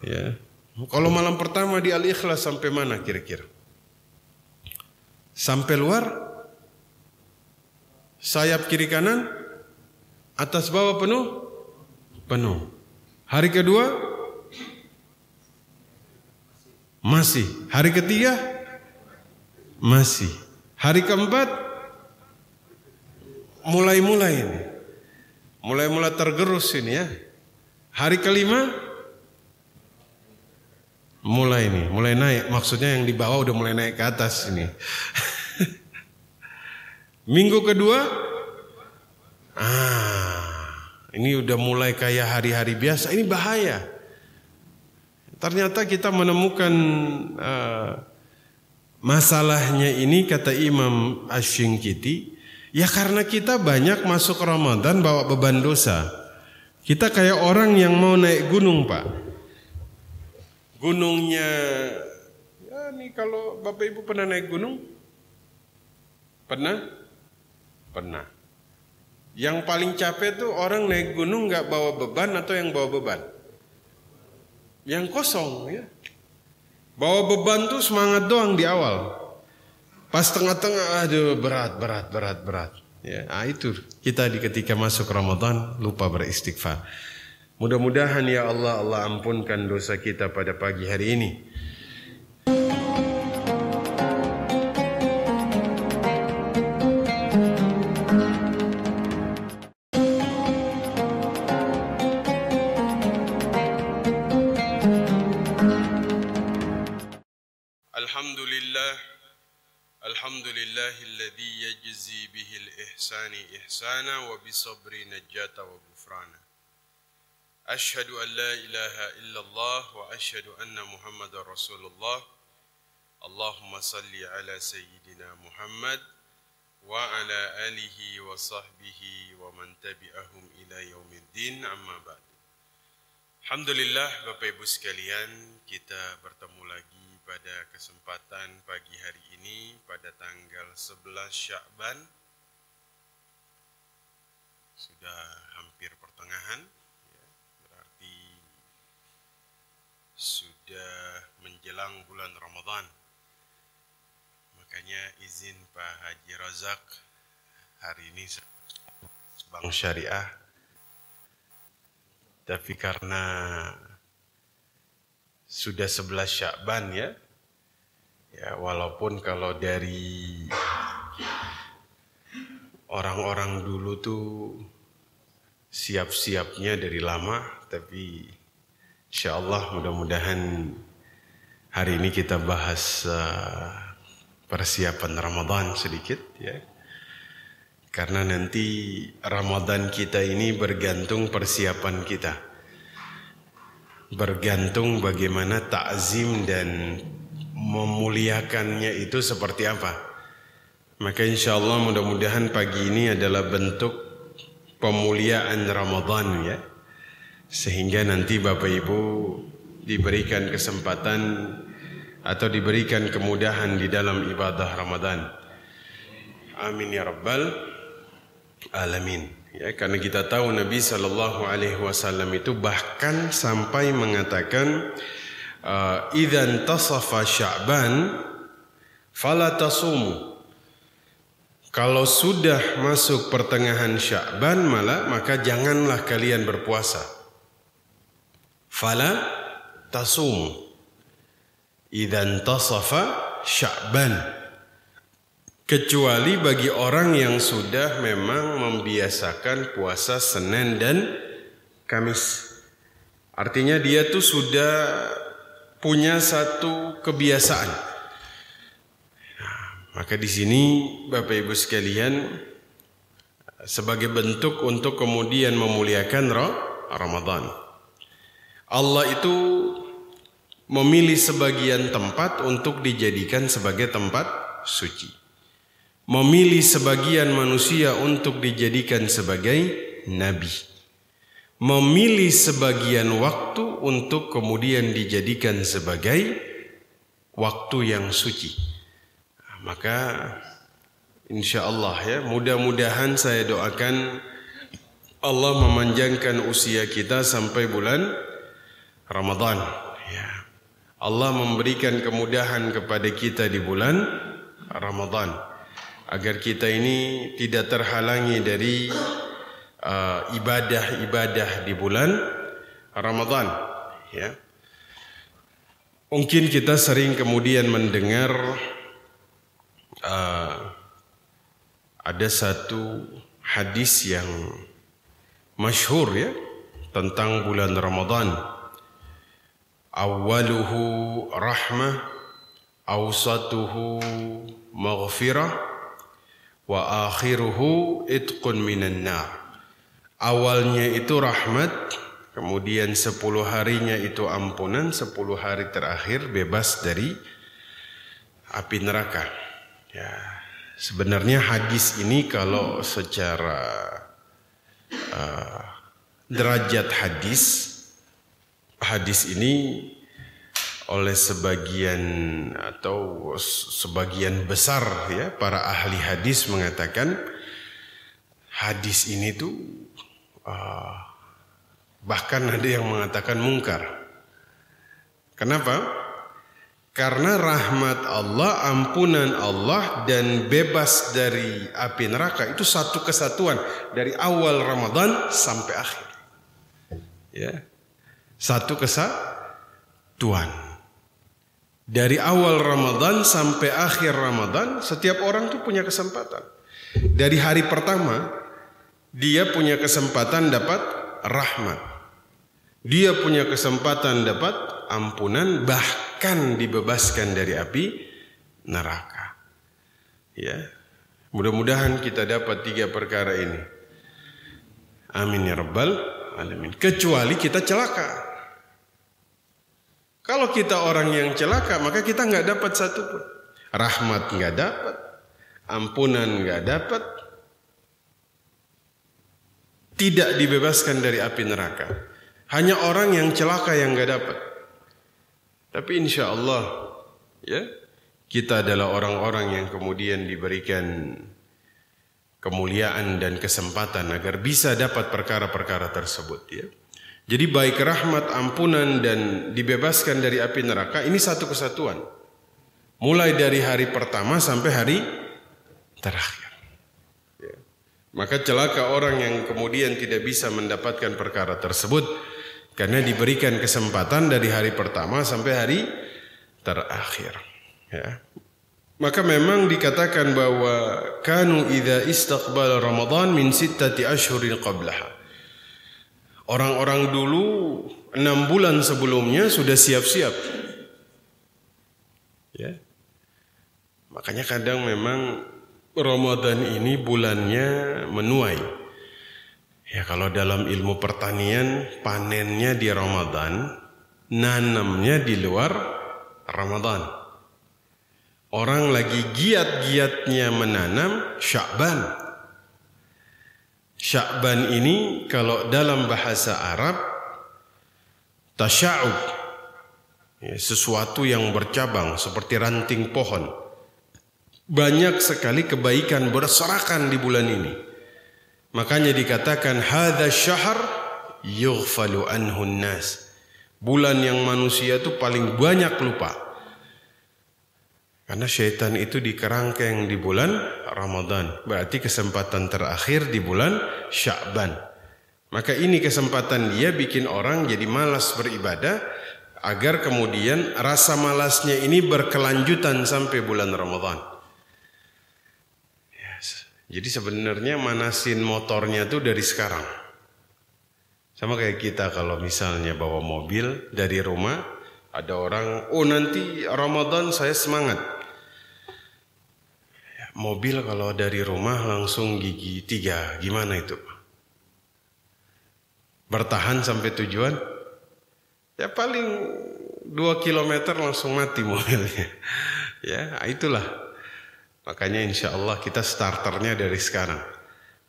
Ya. Kalau malam pertama di Al-Ikhlas sampai mana kira-kira? Sampai luar? Sayap kiri kanan? Atas bawah penuh? Penuh. Hari kedua? Masih. Hari ketiga? Masih. Hari keempat? Mulai-mulai ini. Mulai-mulai tergerus ini ya. Hari kelima? Mulai naik. Maksudnya yang di bawah udah mulai naik ke atas ini. Minggu kedua, ini udah mulai kayak hari-hari biasa. Ini bahaya. Ternyata kita menemukan masalahnya ini, kata Imam Asy-Syinkiti, ya karena kita banyak masuk Ramadan bawa beban dosa. Kita kayak orang yang mau naik gunung, Pak. Gunungnya, ya nih kalau Bapak Ibu pernah naik gunung? Pernah? Pernah. Yang paling capek tuh orang naik gunung gak bawa beban atau yang bawa beban? Yang kosong ya. Bawa beban tuh semangat doang di awal. Pas tengah-tengah, aduh berat. Ya, itu kita ketika masuk Ramadan lupa beristighfar. Mudah-mudahan ya Allah ampunkan dosa kita pada pagi hari ini. Alhamdulillahilladzi yajzi bihil ihsani ihsana wa bisabri najata wa ghufrana. Asyhadu an la ilaha illallah wa asyhadu anna Muhammadar Rasulullah. Allahumma salli ala sayyidina Muhammad wa ala alihi wa sahbihi wa man tabi'ahum ila yaumiddin, amma ba'd. Alhamdulillah Bapak Ibu sekalian, kita bertemu lagi pada kesempatan pagi hari ini pada tanggal 11 Sya'ban. Sudah hampir pertengahan. Sudah menjelang bulan Ramadan. Makanya izin Pak Haji Razak hari ini Bank Syariah. Tapi karena sudah 11 Sya'ban ya. Ya walaupun kalau dari orang-orang dulu tuh siap-siapnya dari lama, tapi insyaallah mudah-mudahan hari ini kita bahas persiapan Ramadan sedikit ya. Karena nanti Ramadan kita ini bergantung persiapan kita. Bergantung bagaimana ta'zim dan memuliakannya itu seperti apa. Maka insyaallah mudah-mudahan pagi ini adalah bentuk pemuliaan Ramadan ya. Sehingga nanti Bapak Ibu diberikan kesempatan atau diberikan kemudahan di dalam ibadah Ramadan. Amin ya rabbal alamin. Ya, karena kita tahu Nabi SAW itu bahkan sampai mengatakan idzan tasafa Sya'ban fala tasumu. Kalau sudah masuk pertengahan Sya'ban maka janganlah kalian berpuasa. Fala tasum idzan tasafa Sya'ban, kecuali bagi orang yang sudah memang membiasakan puasa Senin dan Kamis. Artinya dia tuh sudah punya satu kebiasaan. Nah, maka di sini Bapak Ibu sekalian, sebagai bentuk untuk kemudian memuliakan Ramadan, Allah itu memilih sebagian tempat untuk dijadikan sebagai tempat suci. Memilih sebagian manusia untuk dijadikan sebagai nabi. Memilih sebagian waktu untuk kemudian dijadikan sebagai waktu yang suci. Maka insyaallah ya, mudah-mudahan saya doakan Allah memanjangkan usia kita sampai bulan Ramadan Ya. Allah memberikan kemudahan kepada kita di bulan Ramadan agar kita ini tidak terhalangi dari ibadah-ibadah di bulan Ramadan. Ya. Mungkin kita sering kemudian mendengar ada satu hadis yang masyhur ya tentang bulan Ramadan. Awwaluhu rahmah, awsatuhu maghfirah, wa akhiruhu itqun minan nar. Awalnya itu rahmat, kemudian 10 harinya itu ampunan, 10 hari terakhir bebas dari api neraka. Ya, sebenarnya hadis ini kalau secara derajat hadis ini oleh sebagian besar ya para ahli hadis mengatakan hadis ini tuh bahkan ada yang mengatakan mungkar. Kenapa? Karena rahmat Allah, ampunan Allah dan bebas dari api neraka itu satu kesatuan dari awal Ramadan sampai akhir. Ya. Satu kesatuan. Dari awal Ramadan sampai akhir Ramadan, setiap orang tuh punya kesempatan. Dari hari pertama, dia punya kesempatan dapat rahmat. Dia punya kesempatan dapat ampunan, bahkan dibebaskan dari api neraka. Ya. Mudah-mudahan kita dapat 3 perkara ini. Amin ya rabbal alamin. Kecuali kita celaka. Kalau kita orang yang celaka, maka kita nggak dapat satu pun. Rahmat nggak dapat, ampunan nggak dapat, tidak dibebaskan dari api neraka. Hanya orang yang celaka yang nggak dapat. Tapi insya Allah, ya kita adalah orang-orang yang kemudian diberikan kemuliaan dan kesempatan agar bisa dapat perkara-perkara tersebut. Ya. Jadi baik rahmat, ampunan dan dibebaskan dari api neraka ini satu kesatuan. Mulai dari hari pertama sampai hari terakhir. Ya. Maka celaka orang yang kemudian tidak bisa mendapatkan perkara tersebut karena diberikan kesempatan dari hari pertama sampai hari terakhir. Ya. Maka memang dikatakan bahwa kanu idza istaqbala Ramadan min 6 ashhurin qablaha. Orang-orang dulu 6 bulan sebelumnya sudah siap-siap. Ya. Makanya kadang memang Ramadan ini bulannya menuai. Ya kalau dalam ilmu pertanian panennya di Ramadan, nanamnya di luar Ramadan. Orang lagi giat-giatnya menanam Sya'ban. Sya'ban ini kalau dalam bahasa Arab tasya'ub, ya, sesuatu yang bercabang seperti ranting pohon. Banyak sekali kebaikan berserakan di bulan ini. Makanya dikatakan hadza syahr yughfalu anhu nas. Bulan yang manusia itu paling banyak lupa. Karena syaitan itu dikerangkeng di bulan Ramadan. Berarti kesempatan terakhir di bulan Sya'ban. Maka ini kesempatan dia bikin orang jadi malas beribadah. Agar kemudian rasa malasnya ini berkelanjutan sampai bulan Ramadan. Yes. Jadi sebenarnya manasin motornya tuh dari sekarang. Sama kayak kita kalau misalnya bawa mobil dari rumah. Ada orang, nanti Ramadan saya semangat. Mobil kalau dari rumah langsung gigi 3, gimana itu? Bertahan sampai tujuan? Ya paling 2 kilometer langsung mati mobilnya. Ya itulah. Makanya insya Allah kita starternya dari sekarang.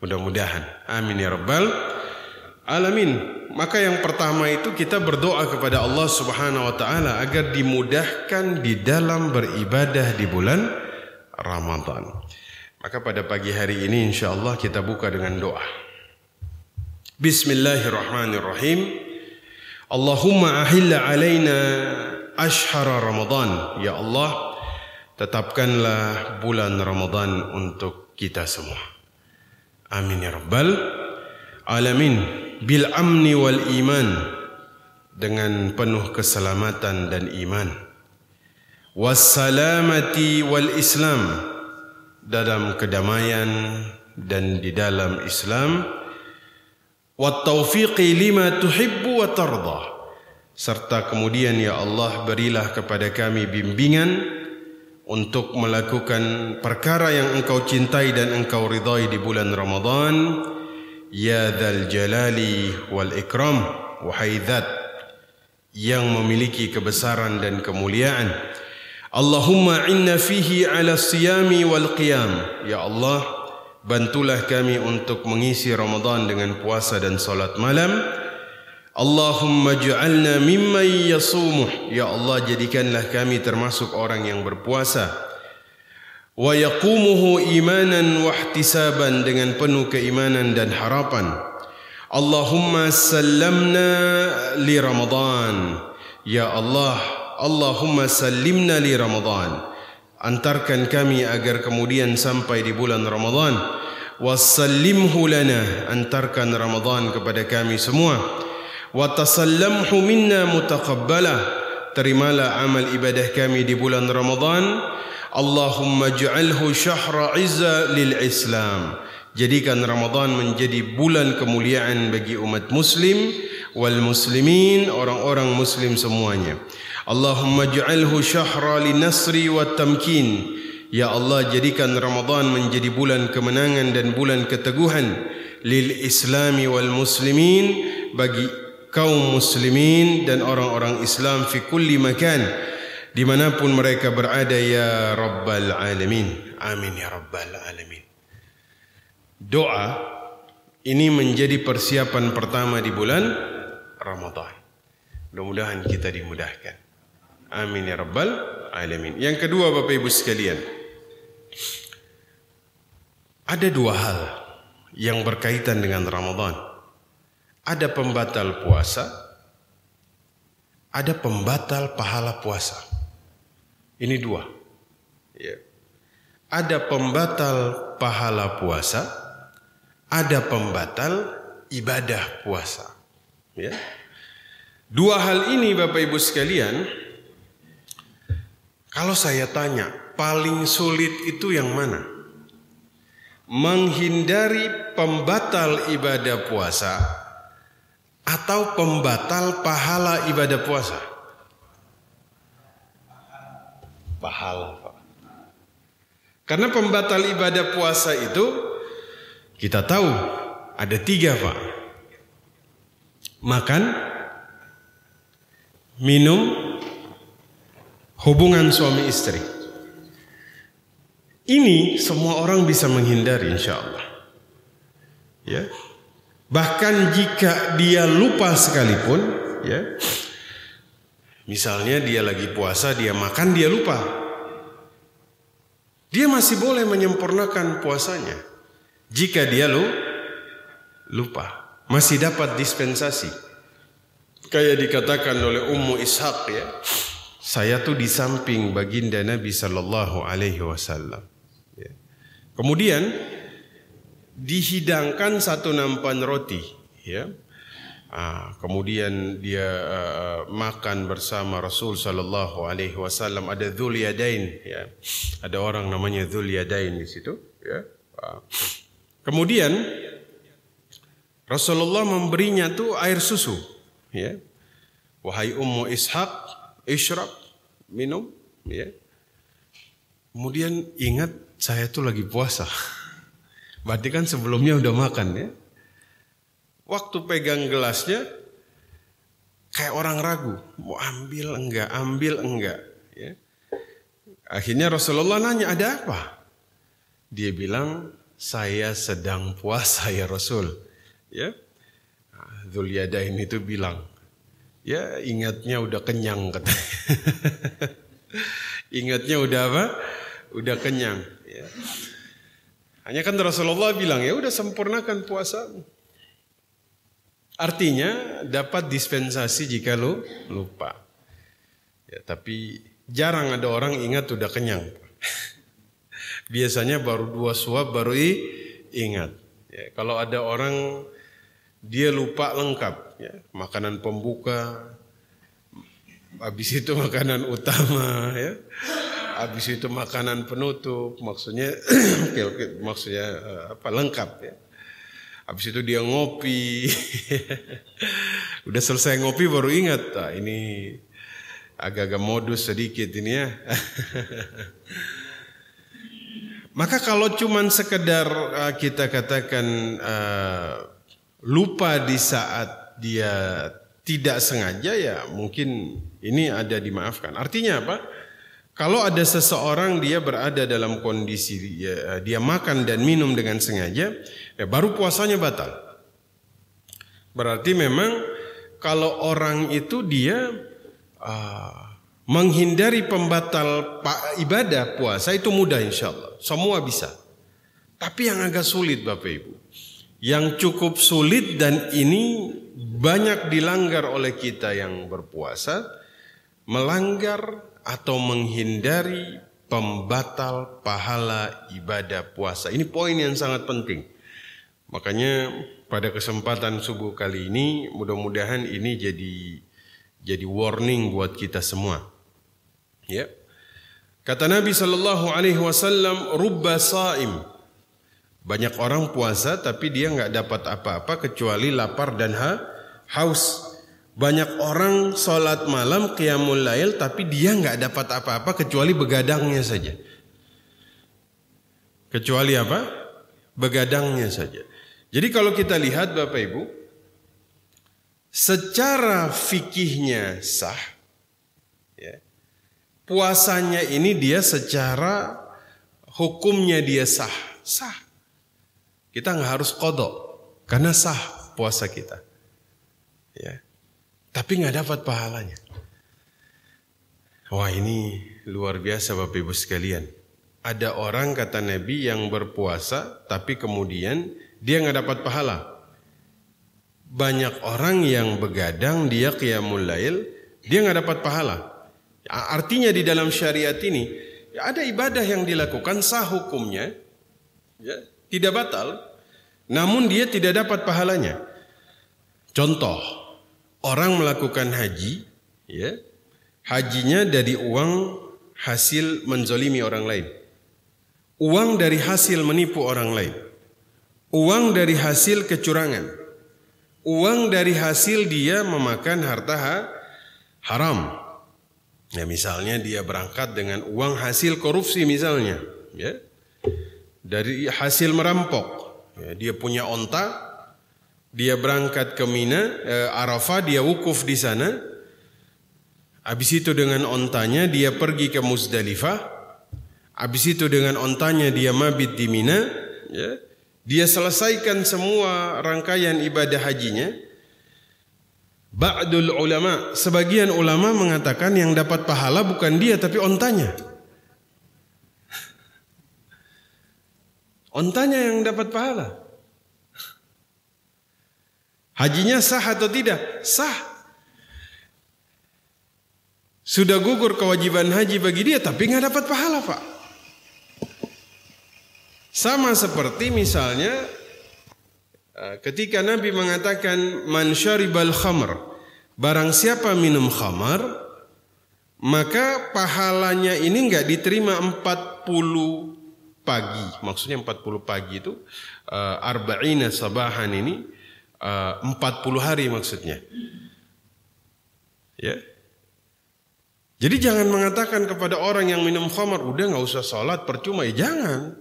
Mudah-mudahan. Amin ya rabbal alamin. Maka yang pertama itu kita berdoa kepada Allah Subhanahu wa taala agar dimudahkan di dalam beribadah di bulan Ramadan. Maka pada pagi hari ini insyaallah kita buka dengan doa. Bismillahirrahmanirrahim. Allahumma ahilla alaina ashhara Ramadan. Ya Allah, tetapkanlah bulan Ramadan untuk kita semua. Amin ya rabbal alamin. Bil amni wal iman, dengan penuh keselamatan dan iman. Wassalamati wal Islam, dalam kedamaian dan di dalam Islam. Wat taufiqi lima tuhibbu wa tarda, serta kemudian ya Allah berilah kepada kami bimbingan untuk melakukan perkara yang Engkau cintai dan Engkau ridai di bulan Ramadan. Ya dzal jalali wal ikram, wahai zat yang memiliki kebesaran dan kemuliaan. Allahumma inna fihi ala siyami wal qiyam. Ya Allah, bantulah kami untuk mengisi Ramadan dengan puasa dan salat malam. Allahumma ja'alna mimman yasumuh. Ya Allah, jadikanlah kami termasuk orang yang berpuasa. Wa yaqumuhu imanan wa ihtisaban, dengan penuh keimanan dan harapan. Allahumma sallamna li Ramadan. Ya Allah, Allahumma sallimna li Ramadan. Antarkan kami agar kemudian sampai di bulan Ramadan. Wassallimhu lana, antarkan Ramadan kepada kami semua. Wa tasallamhu minna mutaqabbalah, terimalah amal ibadah kami di bulan Ramadan. Allahumma ja'alhu syahra izza lil Islam, jadikan Ramadan menjadi bulan kemuliaan bagi umat muslim wal muslimin, orang-orang muslim semuanya. Allahumma ja'alhu syahra linasri wat tamkin. Ya Allah, jadikan Ramadan menjadi bulan kemenangan dan bulan keteguhan lil islami wal muslimin, bagi kaum muslimin dan orang-orang Islam fi kulli makan, dimanapun mereka berada, ya Rabbal Alamin. Amin ya Rabbal Alamin. Doa ini menjadi persiapan pertama di bulan Ramadan. Mudah-mudahan kita dimudahkan. Amin ya Rabbal Alamin. Yang kedua, Bapak Ibu sekalian, ada dua hal yang berkaitan dengan Ramadan. Ada pembatal puasa, ada pembatal pahala puasa. Ini dua. Ya. Ada pembatal pahala puasa, ada pembatal ibadah puasa. Ya. Dua hal ini Bapak Ibu sekalian, kalau saya tanya, paling sulit itu yang mana? Menghindari pembatal ibadah puasa atau pembatal pahala ibadah puasa? Pahala, Pak. Karena pembatal ibadah puasa itu kita tahu ada 3, Pak. Makan, minum, hubungan suami istri. Ini semua orang bisa menghindari insya Allah. Ya. Bahkan jika dia lupa sekalipun, ya. Misalnya dia lagi puasa, dia makan, dia lupa. Dia masih boleh menyempurnakan puasanya. Jika dia lupa, masih dapat dispensasi. Kayak dikatakan oleh Ummu Ishaq, ya. Saya tuh di samping baginda Nabi sallallahu alaihi wasallam. Ya. Kemudian dihidangkan satu nampan roti, ya. Kemudian dia makan bersama Rasul sallallahu alaihi wasallam. Ada Dzul Yadain, ya. Ada orang namanya Dzul Yadain di situ, ya. Kemudian Rasulullah memberinya tuh air susu, ya. Wahai Ummu Ishaq, ishrab, minum, ya. Kemudian ingat saya tuh lagi puasa. Berarti kan sebelumnya udah makan, ya. Waktu pegang gelasnya kayak orang ragu, mau ambil enggak, ya. Akhirnya Rasulullah nanya, ada apa? Dia bilang, saya sedang puasa ya Rasul, ya. Dzul Yadain itu bilang, ya ingatnya udah kenyang katanya. Ingatnya udah apa? Udah kenyang, ya. Hanya kan Rasulullah bilang, ya udah sempurnakan puasamu. Artinya dapat dispensasi jika lu lupa. Ya, tapi jarang ada orang ingat udah kenyang. Biasanya baru 2 suap baru ingat. Ya, kalau ada orang dia lupa lengkap, ya, makanan pembuka, habis itu makanan utama, ya, habis itu makanan penutup, maksudnya apa lengkap, ya. Habis itu dia ngopi, udah selesai ngopi baru ingat, nah, ini agak-agak modus sedikit ini ya. Maka kalau cuman sekedar kita katakan lupa di saat dia tidak sengaja, ya mungkin ini ada dimaafkan. Artinya apa? Kalau ada seseorang dia berada dalam kondisi dia makan dan minum dengan sengaja, ya baru puasanya batal. Berarti memang kalau orang itu dia menghindari pembatal ibadah puasa itu mudah insya Allah. Semua bisa. Tapi yang agak sulit Bapak Ibu. Yang cukup sulit dan ini banyak dilanggar oleh kita yang berpuasa. Melanggar atau menghindari pembatal pahala ibadah puasa. Ini poin yang sangat penting. Makanya pada kesempatan subuh kali ini mudah-mudahan ini jadi warning buat kita semua. Ya. Kata Nabi sallallahu alaihi wasallam, rubba shaim. Banyak orang puasa tapi dia enggak dapat apa-apa kecuali lapar dan haus. Banyak orang salat malam qiyamul lail tapi dia enggak dapat apa-apa kecuali begadangnya saja. Kecuali apa? Begadangnya saja. Jadi kalau kita lihat Bapak Ibu, secara fikihnya sah, ya. Puasanya ini dia secara hukumnya dia sah. Kita nggak harus qadha karena sah puasa kita. Ya. Tapi nggak dapat pahalanya. Wah ini luar biasa Bapak Ibu sekalian. Ada orang kata Nabi yang berpuasa tapi kemudian dia nggak dapat pahala. Banyak orang yang begadang dia qiyamul lail dia nggak dapat pahala. Artinya di dalam syariat ini ada ibadah yang dilakukan sah hukumnya, ya, tidak batal, namun dia tidak dapat pahalanya. Contoh, orang melakukan haji, ya, hajinya dari uang hasil menzolimi orang lain, uang dari hasil menipu orang lain, uang dari hasil kecurangan, uang dari hasil dia memakan harta haram. Ya misalnya dia berangkat dengan uang hasil korupsi misalnya, ya, dari hasil merampok, ya, dia punya onta, dia berangkat ke Mina, Arafah, dia wukuf di sana, habis itu dengan ontanya dia pergi ke Muzdalifah, habis itu dengan ontanya dia mabit di Mina, ya, dia selesaikan semua rangkaian ibadah hajinya. Ba'dul ulama, sebagian ulama mengatakan yang dapat pahala bukan dia tapi ontanya. Ontanya yang dapat pahala. Hajinya sah atau tidak? Sah. Sudah gugur kewajiban haji bagi dia tapi nggak dapat pahala, Pak. Sama seperti misalnya ketika Nabi mengatakan man syaribal khamr, barang siapa minum khamar, maka pahalanya ini enggak diterima 40 pagi. Maksudnya 40 pagi itu arba'ina sabahan ini 40 hari maksudnya. Ya. Jadi jangan mengatakan kepada orang yang minum khamar udah enggak usah salat percuma, ya jangan.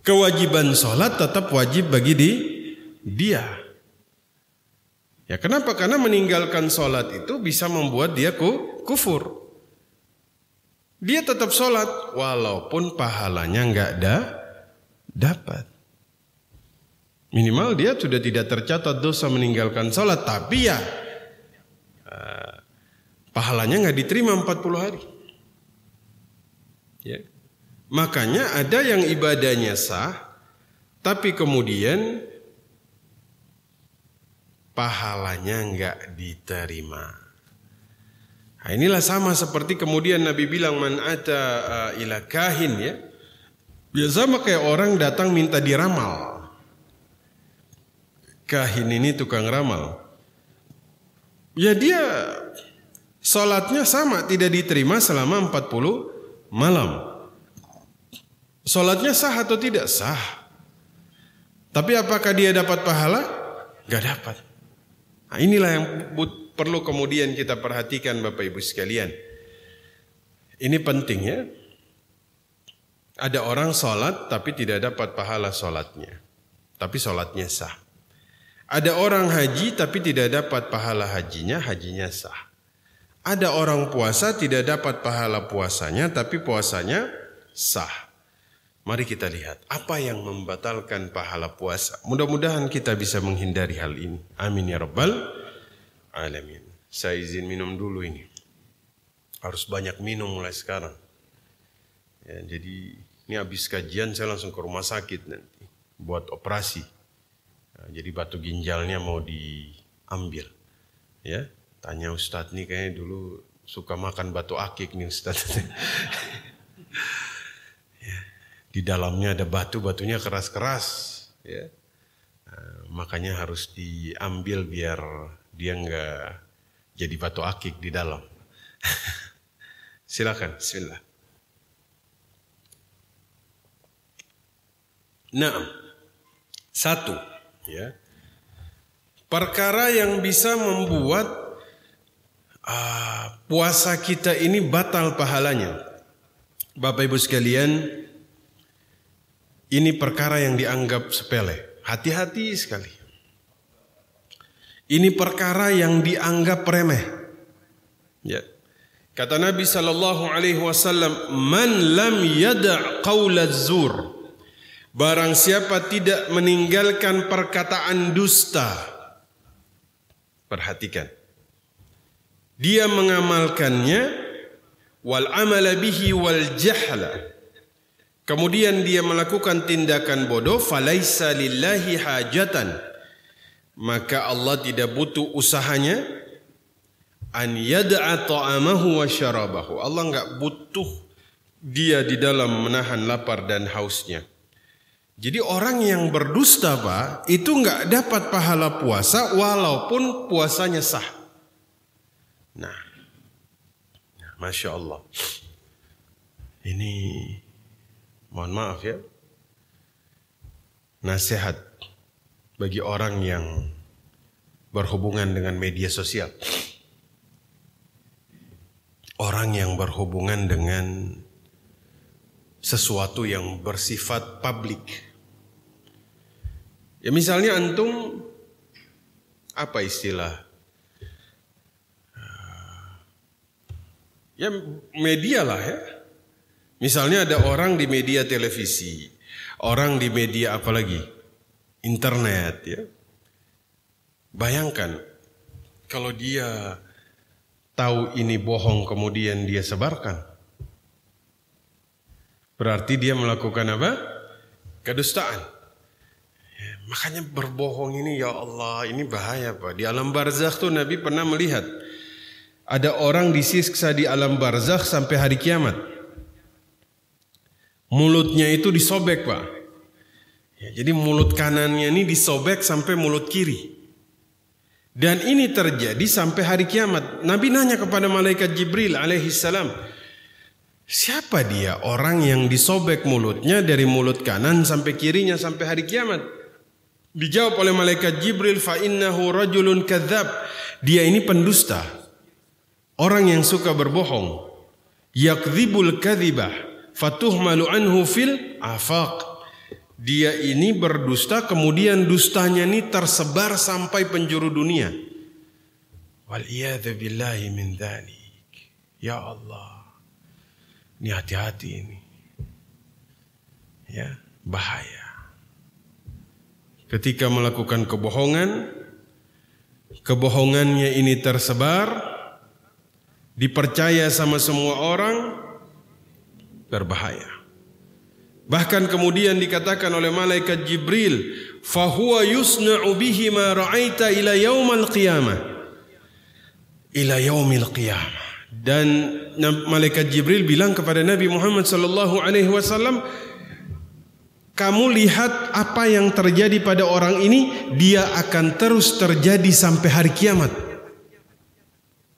Kewajiban sholat tetap wajib bagi dia. Ya kenapa? Karena meninggalkan sholat itu bisa membuat dia kufur. Dia tetap sholat walaupun pahalanya nggak dapat. Minimal dia sudah tidak tercatat dosa meninggalkan sholat, tapi ya pahalanya nggak diterima 40 hari. Ya. Makanya ada yang ibadahnya sah, tapi kemudian pahalanya enggak diterima. Nah, inilah sama seperti kemudian Nabi bilang man ata ila kahin ya. Biasa sama kayak orang datang minta diramal. Kahin ini tukang ramal. Ya dia sholatnya sama tidak diterima selama 40 malam. Sholatnya sah atau tidak? Sah. Tapi apakah dia dapat pahala? Gak dapat. Nah, inilah yang perlu kemudian kita perhatikan Bapak Ibu sekalian. Ini penting ya. Ada orang sholat tapi tidak dapat pahala sholatnya. Tapi sholatnya sah. Ada orang haji tapi tidak dapat pahala hajinya sah. Ada orang puasa tidak dapat pahala puasanya tapi puasanya sah. Mari kita lihat apa yang membatalkan pahala puasa. Mudah-mudahan kita bisa menghindari hal ini. Amin ya rabbal alamin. Saya izin minum dulu ini. Harus banyak minum mulai sekarang. Ya, jadi ini habis kajian saya langsung ke rumah sakit nanti buat operasi. Nah, jadi batu ginjalnya mau diambil. Ya, tanya Ustadz nih kayaknya dulu suka makan batu akik nih Ustadz. Ya, di dalamnya ada batunya keras-keras. Ya, nah, makanya harus diambil biar dia enggak jadi batu akik di dalam. Silakan, bismillah. Nah, satu, ya, perkara yang bisa membuat puasa kita ini batal pahalanya. Bapak Ibu sekalian, ini perkara yang dianggap sepele. Hati-hati sekali. Ini perkara yang dianggap remeh. Ya. Kata Nabi SAW, man lam yada' qaulaz zur. Barang siapa tidak meninggalkan perkataan dusta. Perhatikan. Dia mengamalkannya wal amala bihi wal jahla. Kemudian dia melakukan tindakan bodoh, falaisa lillahi hajatan. Maka Allah tidak butuh usahanya an yad'a ta'amahu wa syarabahu. Allah enggak butuh dia di dalam menahan lapar dan hausnya. Jadi orang yang berdusta Pak, itu enggak dapat pahala puasa walaupun puasanya sah. Nah, Masya Allah. Ini mohon maaf ya. Nasihat bagi orang yang berhubungan dengan media sosial. Orang yang berhubungan dengan sesuatu yang bersifat publik. Ya misalnya antum, apa istilah? Ya media lah ya. Misalnya ada orang di media televisi, orang di media apalagi? Internet ya. Bayangkan kalau dia tahu ini bohong kemudian dia sebarkan. Berarti dia melakukan apa? Kedustaan. Ya, makanya berbohong ini ya Allah, ini bahaya Pak. Di alam barzakh tuh Nabi pernah melihat ada orang disiksa di alam barzakh sampai hari kiamat. Mulutnya itu disobek Pak. Ya, jadi mulut kanannya ini disobek sampai mulut kiri. Dan ini terjadi sampai hari kiamat. Nabi nanya kepada malaikat Jibril alaihissalam, siapa dia orang yang disobek mulutnya dari mulut kanan sampai kirinya sampai hari kiamat? Dijawab oleh malaikat Jibril, fa innahu rajulun kadzab. Dia ini pendusta. Orang yang suka berbohong. Yakdzibul kadzibah fatuhmalu anhu fil afaq. Dia ini berdusta kemudian dustanya ini tersebar sampai penjuru dunia. Wal iyadzu billahi min dzalik. Ya Allah. Ini hati-hati ini. Ya, bahaya. Ketika melakukan kebohongan, kebohongannya ini tersebar, dipercaya sama semua orang, berbahaya. Bahkan kemudian dikatakan oleh malaikat Jibril, fahuwa yusna'u bihi ma ra'aita ila yaumil qiyamah. Ila yaumil qiyamah. Dan malaikat Jibril bilang kepada Nabi Muhammad sallallahu alaihi wasallam, kamu lihat apa yang terjadi pada orang ini, dia akan terus terjadi sampai hari kiamat.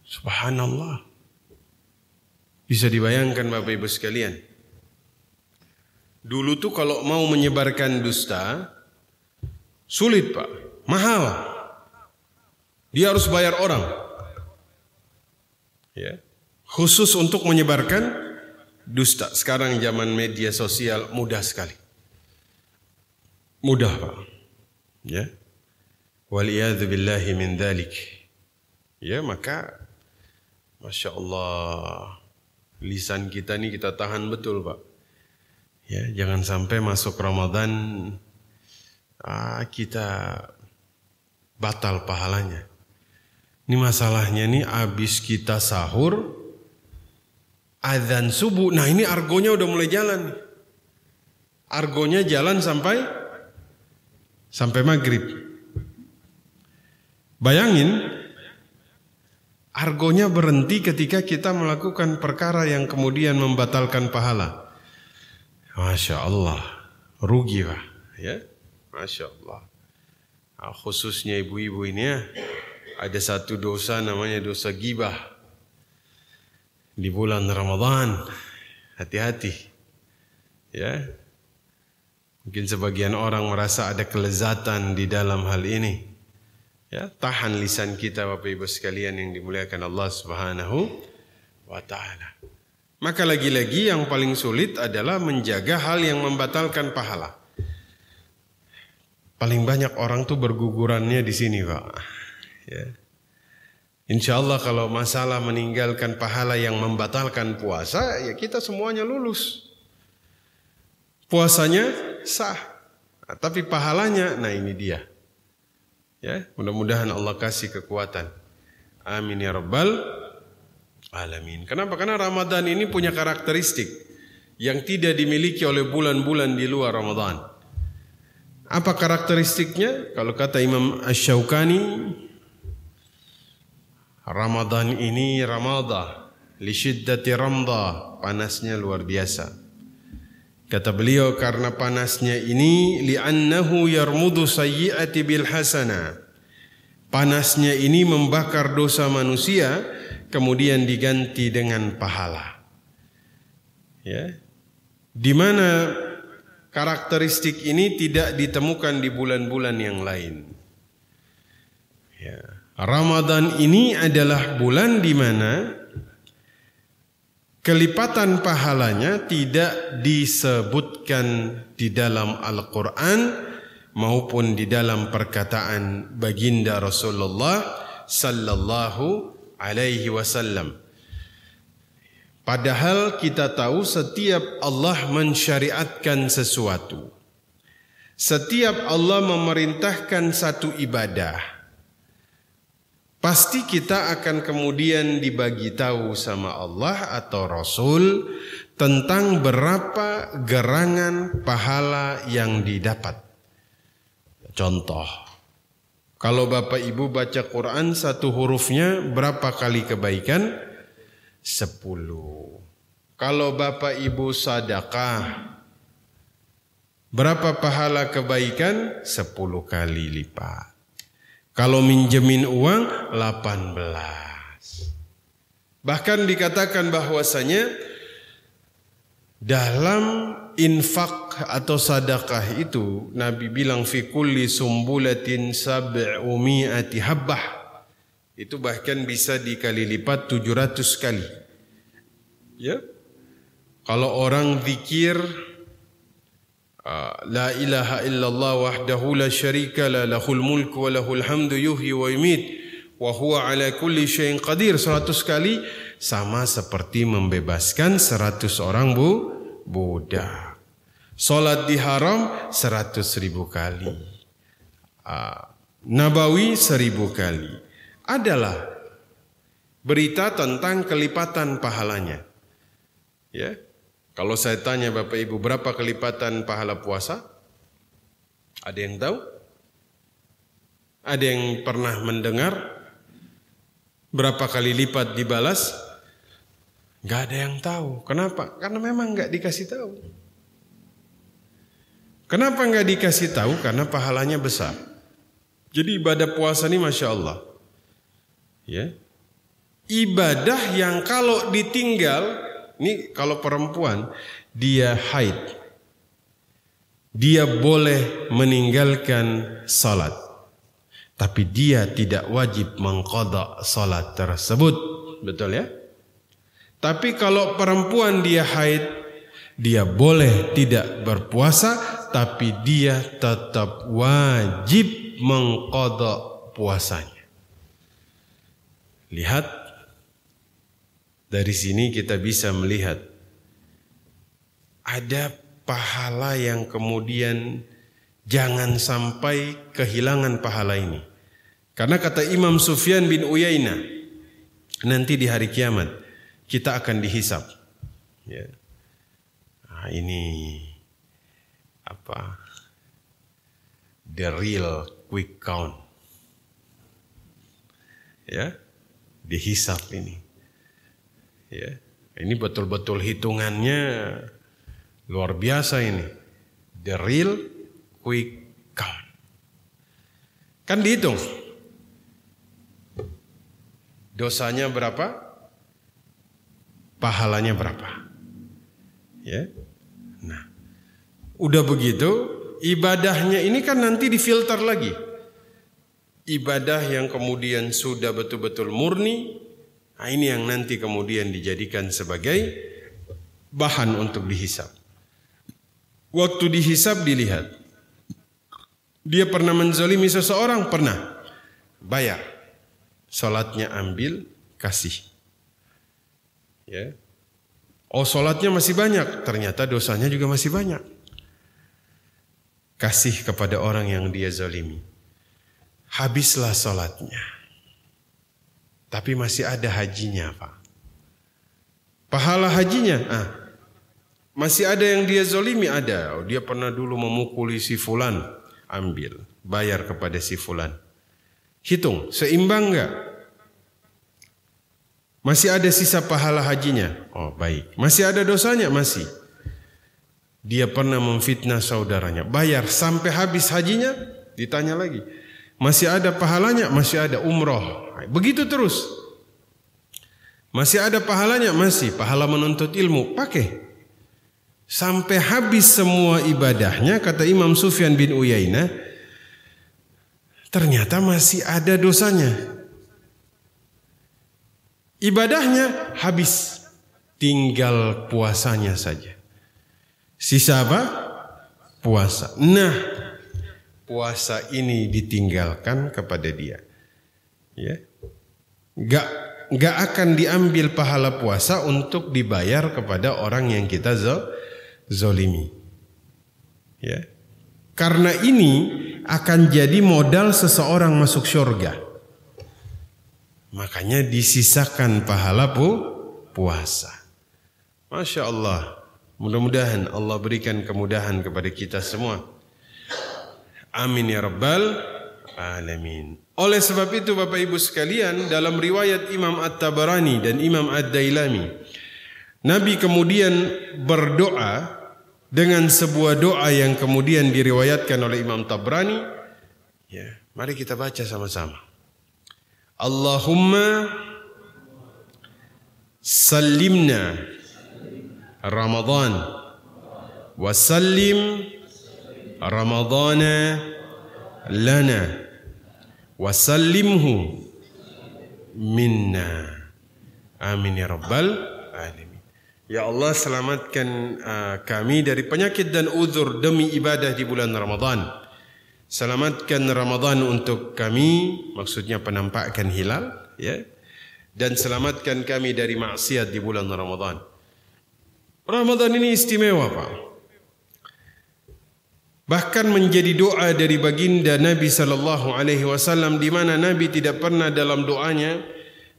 Subhanallah. Bisa dibayangkan Bapak Ibu sekalian. Dulu tuh kalau mau menyebarkan dusta, sulit Pak, mahal. Dia harus bayar orang. Ya. Khusus untuk menyebarkan dusta. Sekarang zaman media sosial mudah sekali. Mudah Pak. Ya. Waliyadzu billahi min dzalik. Ya, maka Masya Allah, lisan kita nih kita tahan betul Pak. Ya, jangan sampai masuk Ramadan kita batal pahalanya. Ini masalahnya nih, abis kita sahur, azan subuh. Nah ini argonya udah mulai jalan. Argonya jalan sampai maghrib. Bayangin, argonya berhenti ketika kita melakukan perkara yang kemudian membatalkan pahala. Masya Allah, rugi Pak, ya, Masya Allah. Nah, khususnya ibu-ibu ini ya, ada satu dosa namanya dosa ghibah di bulan Ramadan. Hati-hati, ya. Mungkin sebagian orang merasa ada kelezatan di dalam hal ini. Ya, tahan lisan kita Bapak Ibu sekalian yang dimuliakan Allah Subhanahu wa Ta'ala. Maka lagi-lagi yang paling sulit adalah menjaga hal yang membatalkan pahala. Paling banyak orang tuh bergugurannya di sini Pak. Ya. Insya Allah kalau masalah meninggalkan pahala yang membatalkan puasa, ya kita semuanya lulus. Puasanya sah, tapi pahalanya, nah ini dia. Ya, mudah-mudahan Allah kasih kekuatan. Amin ya rabbal alamin. Kenapa? Karena Ramadan ini punya karakteristik yang tidak dimiliki oleh bulan-bulan di luar Ramadan. Apa karakteristiknya? Kalau kata Imam Asy-Syaukani, Ramadan ini Ramadha li syiddati ramdha, panasnya luar biasa. Kata beliau, karena panasnya ini li'annahu yarmudu sayyi'ati bil hasana. Panasnya ini membakar dosa manusia kemudian diganti dengan pahala. Ya. Di mana karakteristik ini tidak ditemukan di bulan-bulan yang lain. Ya. Ramadan ini adalah bulan di mana kelipatan pahalanya tidak disebutkan di dalam Al-Quran maupun di dalam perkataan baginda Rasulullah sallallahu alaihi wasallam. Padahal kita tahu setiap Allah mensyariatkan sesuatu, setiap Allah memerintahkan satu ibadah, pasti kita akan kemudian dibagi tahu sama Allah atau Rasul tentang berapa gerangan pahala yang didapat. Contoh, kalau Bapak Ibu baca Quran satu hurufnya berapa kali kebaikan? 10. Kalau Bapak Ibu sedekah, berapa pahala kebaikan? 10 kali lipat. Kalau minjemin uang 18. Bahkan dikatakan bahwasanya dalam infak atau sedekah itu Nabi bilang fi kulli sumbulatin sab'umi'ati habbah. Itu bahkan bisa dikali lipat 700 kali. Ya. Kalau orang zikir la ilaha illallah wahdahu la syarika la lahul mulku wa lahul hamdu yuhyi wa yumit wa huwa ala kulli syai'in qadir 100 kali sama seperti membebaskan 100 orang budak. Salat di haram 100.000 kali. Nabawi 1000 kali. Adalah berita tentang kelipatan pahalanya. Ya. Kalau saya tanya Bapak Ibu, berapa kelipatan pahala puasa? Ada yang tahu? Ada yang pernah mendengar berapa kali lipat dibalas? Gak ada yang tahu. Kenapa? Karena memang gak dikasih tahu. Kenapa gak dikasih tahu? Karena pahalanya besar. Jadi ibadah puasa ini Masya Allah. Ya. Ibadah yang kalau ditinggal, ini kalau perempuan dia haid, dia boleh meninggalkan salat, tapi dia tidak wajib mengqadha salat tersebut, betul ya? Tapi kalau perempuan dia haid, dia boleh tidak berpuasa, tapi dia tetap wajib mengqadha puasanya. Lihat, dari sini kita bisa melihat ada pahala yang kemudian jangan sampai kehilangan pahala ini. Karena kata Imam Sufyan bin Uyainah, nanti di hari kiamat kita akan dihisab. Ya. Nah, ini apa? The real quick count. Ya, dihisab ini. Ya, ini betul-betul hitungannya luar biasa ini. The real quick count. Kan dihitung. Dosanya berapa? Pahalanya berapa? Ya. Nah, udah begitu, ibadahnya ini kan nanti difilter lagi. Ibadah yang kemudian sudah betul-betul murni, nah ini yang nanti kemudian dijadikan sebagai bahan untuk dihisab. Waktu dihisab dilihat, dia pernah menzalimi seseorang? Pernah. Bayar. Salatnya ambil, kasih. Ya. Oh, salatnya masih banyak, ternyata dosanya juga masih banyak. Kasih kepada orang yang dia zalimi. Habislah salatnya. Tapi masih ada hajinya, Pak. Pahala hajinya, masih ada yang dia zalimi, ada. Oh, dia pernah dulu memukuli si fulan, ambil, bayar kepada si fulan. Hitung, seimbang enggak? Masih ada sisa pahala hajinya. Oh, baik. Masih ada dosanya? Masih. Dia pernah memfitnah saudaranya, bayar sampai habis hajinya, ditanya lagi. Masih ada pahalanya? Masih ada. Umroh. Begitu terus. Masih ada pahalanya? Masih. Pahala menuntut ilmu, pakai. Sampai habis semua ibadahnya, kata Imam Sufyan bin Uyainah, ternyata masih ada dosanya. Ibadahnya habis, tinggal puasanya saja. Sisa apa? Puasa. Nah, puasa ini ditinggalkan kepada dia. Ya. Gak akan diambil pahala puasa untuk dibayar kepada orang yang kita zolimi. Ya. Karena ini akan jadi modal seseorang masuk surga. Makanya disisakan pahala puasa. Masya Allah. Mudah-mudahan Allah berikan kemudahan kepada kita semua. Amin ya rabbal alamin. Oleh sebab itu Bapak Ibu sekalian, dalam riwayat Imam At-Tabarani dan Imam Ad-Dailami, Nabi kemudian berdoa dengan sebuah doa yang kemudian diriwayatkan oleh Imam Tabrani. Ya, mari kita baca sama-sama. Allahumma sallimna Ramadan wa sallim Ramadana lana wa sallimhu minna. Amin ya rabbal alamin. Ya Allah, selamatkan kami dari penyakit dan uzur demi ibadah di bulan Ramadan. Selamatkan Ramadan untuk kami, maksudnya penampakan hilal, ya. Dan selamatkan kami dari maksiat di bulan Ramadan. Ramadan ini istimewa, Pak. Bahkan menjadi doa dari baginda Nabi sallallahu alaihi wasallam, di mana Nabi tidak pernah dalam doanya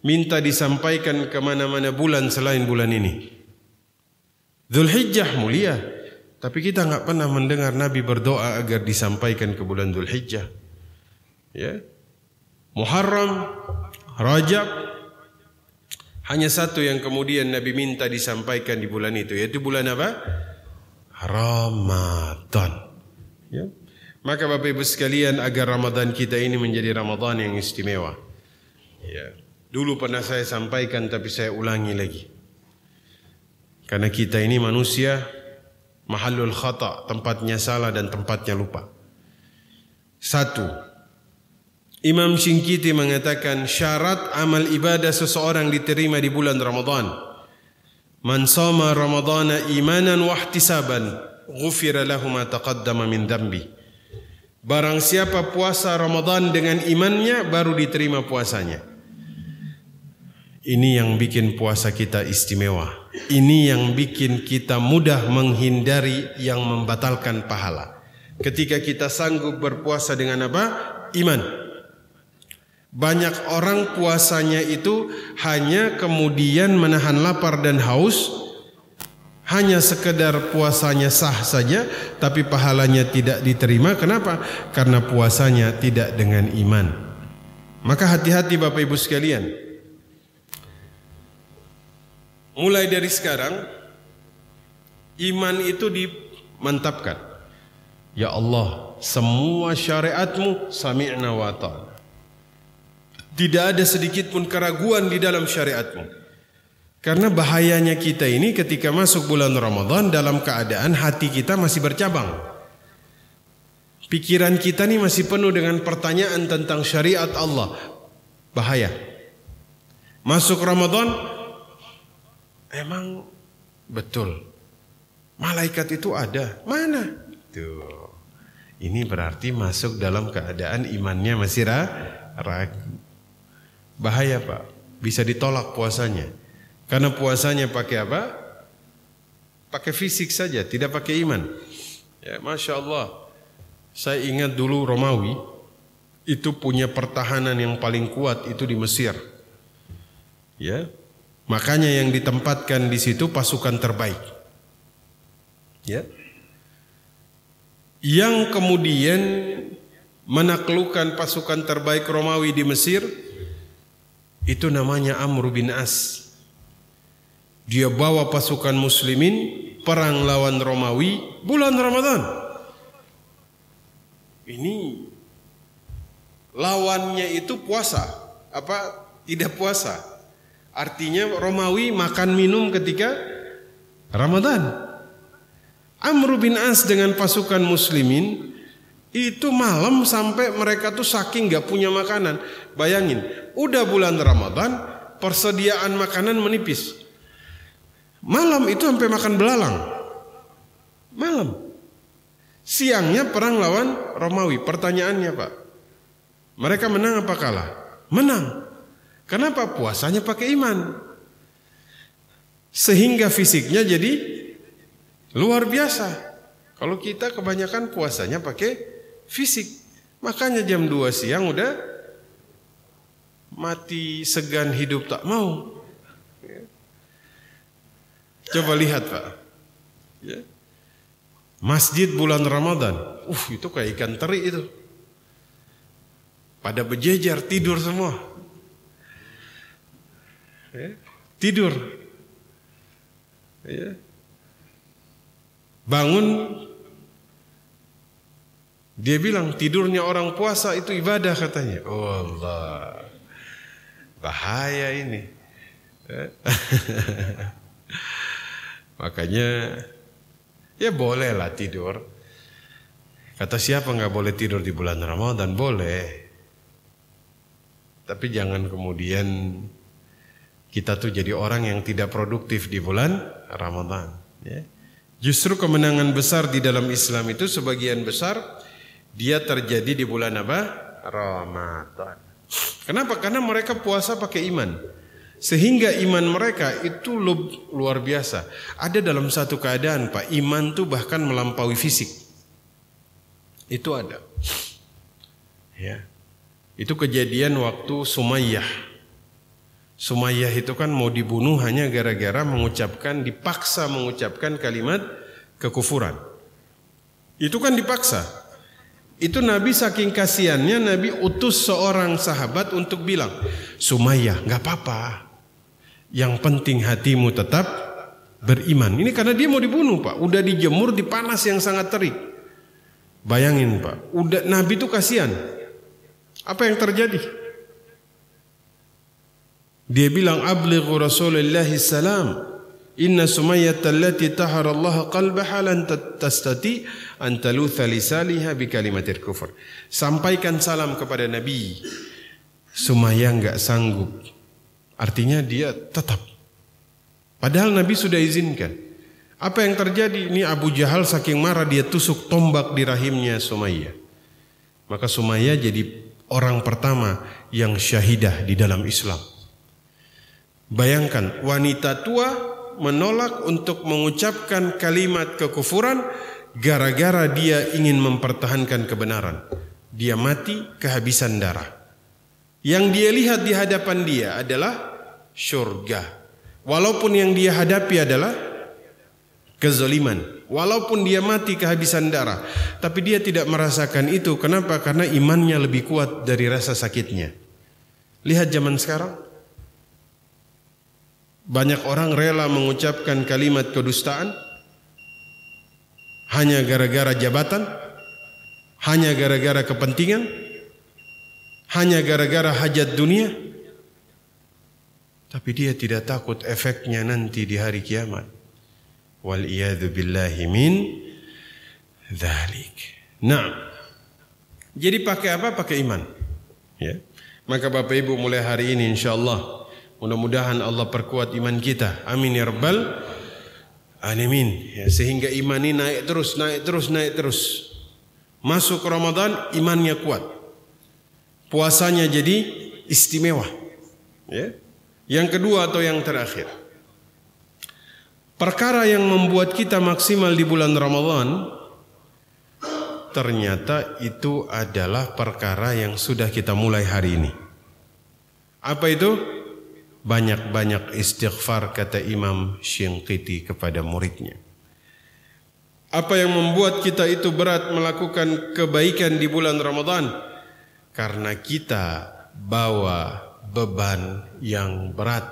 minta disampaikan ke mana-mana bulan selain bulan ini. Dzulhijjah mulia, tapi kita nggak pernah mendengar Nabi berdoa agar disampaikan ke bulan Dzulhijjah. Ya. Muharram, Rajab, hanya satu yang kemudian Nabi minta disampaikan di bulan itu, yaitu bulan apa? Ramadan. Ya. Maka Bapak Ibu sekalian, agar Ramadan kita ini menjadi Ramadan yang istimewa. Ya. Dulu pernah saya sampaikan, tapi saya ulangi lagi. Karena kita ini manusia, mahallul khata, tempatnya salah dan tempatnya lupa. Satu, Imam Shinqiti mengatakan syarat amal ibadah seseorang diterima di bulan Ramadan. Man shoma Ramadana imanan wa ihtisaban, ghufira lahu ma taqaddama min dhanbi. Barang siapa puasa Ramadan dengan imannya, baru diterima puasanya. Ini yang bikin puasa kita istimewa. Ini yang bikin kita mudah menghindari yang membatalkan pahala. Ketika kita sanggup berpuasa dengan apa? Iman. Banyak orang puasanya itu hanya kemudian menahan lapar dan haus, hanya sekedar puasanya sah saja, tapi pahalanya tidak diterima. Kenapa? Karena puasanya tidak dengan iman. Maka hati-hati Bapak Ibu sekalian. Mulai dari sekarang, iman itu dimantapkan. Ya Allah, semua syariatmu sami'na wa ta'na. Tidak ada sedikit pun keraguan di dalam syariatmu. Karena bahayanya kita ini ketika masuk bulan Ramadan dalam keadaan hati kita masih bercabang. Pikiran kita ini masih penuh dengan pertanyaan tentang syariat Allah. Bahaya. Masuk Ramadan, emang betul malaikat itu ada? Mana? Tuh. Ini berarti masuk dalam keadaan imannya masih ragu. Bahaya Pak, bisa ditolak puasanya. Karena puasanya pakai apa? Pakai fisik saja, tidak pakai iman. Ya, Masya Allah. Saya ingat dulu Romawi itu punya pertahanan yang paling kuat itu di Mesir. Ya, makanya yang ditempatkan di situ pasukan terbaik. Ya, yang kemudian menaklukkan pasukan terbaik Romawi di Mesir itu namanya Amr bin As. Dia bawa pasukan muslimin perang lawan Romawi bulan Ramadan. Ini lawannya itu puasa, apa tidak puasa. Artinya Romawi makan minum ketika Ramadan. Amr bin As dengan pasukan muslimin itu malam sampai mereka tuh saking gak punya makanan. Bayangin, udah bulan Ramadan, persediaan makanan menipis. Malam itu sampai makan belalang. Malam. Siangnya perang lawan Romawi. Pertanyaannya Pak, mereka menang apa kalah? Menang. Kenapa? Puasanya pakai iman. Sehingga fisiknya jadi luar biasa. Kalau kita kebanyakan puasanya pakai fisik. Makanya jam 2 siang udah mati segan hidup tak mau. Coba lihat Pak. Ya. Masjid bulan Ramadan. Itu kayak ikan teri itu. Pada berjejer tidur semua. Ya. Tidur. Ya. Bangun. Dia bilang tidurnya orang puasa itu ibadah katanya. Oh Allah. Bahaya ini. Ya. Makanya ya bolehlah tidur. Kata siapa nggak boleh tidur di bulan Ramadan? Boleh. Tapi jangan kemudian kita tuh jadi orang yang tidak produktif di bulan Ramadan. Ya. Justru kemenangan besar di dalam Islam itu sebagian besar dia terjadi di bulan apa? Ramadan. Kenapa? Karena mereka puasa pakai iman. Sehingga iman mereka itu luar biasa. Ada dalam satu keadaan Pak, iman tuh bahkan melampaui fisik. Itu ada. Ya. Itu kejadian waktu Sumayyah. Sumayyah itu kan mau dibunuh hanya gara-gara dipaksa mengucapkan kalimat kekufuran. Itu kan dipaksa. Itu Nabi saking kasihannya, Nabi utus seorang sahabat untuk bilang, Sumayyah, gak apa-apa, yang penting hatimu tetap beriman. Ini karena dia mau dibunuh, Pak. Udah dijemur di panas yang sangat terik. Bayangin, Pak, Nabi itu kasihan. Apa yang terjadi? Dia bilang, ablighu Rasulillahi salam, inna Sumayyah allati tahara Allah qalbaha lan tastati an talutha lisaliha bi kalimatil kufur. Sampaikan salam kepada Nabi. Sumayyah enggak sanggup. Artinya dia tetap. Padahal Nabi sudah izinkan. Apa yang terjadi? Ini Abu Jahal saking marah dia tusuk tombak di rahimnya Sumayyah. Maka Sumayyah jadi orang pertama yang syahidah di dalam Islam. Bayangkan, wanita tua menolak untuk mengucapkan kalimat kekufuran gara-gara dia ingin mempertahankan kebenaran. Dia mati kehabisan darah. Yang dia lihat di hadapan dia adalah syurga. Walaupun yang dia hadapi adalah kezaliman. Walaupun dia mati kehabisan darah, tapi dia tidak merasakan itu. Kenapa? Karena imannya lebih kuat dari rasa sakitnya. Lihat zaman sekarang. Banyak orang rela mengucapkan kalimat kedustaan hanya gara-gara jabatan, hanya gara-gara kepentingan, hanya gara-gara hajat dunia. Tapi dia tidak takut efeknya nanti di hari kiamat. Wal iyadzu billahi min dzalik. Nah, jadi pakai apa? Pakai iman. Ya. Maka Bapak Ibu mulai hari ini insyaallah mudah-mudahan Allah perkuat iman kita. Amin ya rabbal alamin. Ya, sehingga iman ini naik terus. Masuk Ramadan imannya kuat. Puasanya jadi istimewa. Ya. Yang kedua atau yang terakhir. Perkara yang membuat kita maksimal di bulan Ramadan ternyata itu adalah perkara yang sudah kita mulai hari ini. Apa itu? Banyak-banyak istighfar, kata Imam Shinqiti kepada muridnya. Apa yang membuat kita itu berat melakukan kebaikan di bulan Ramadan? Karena kita bawa beban yang berat.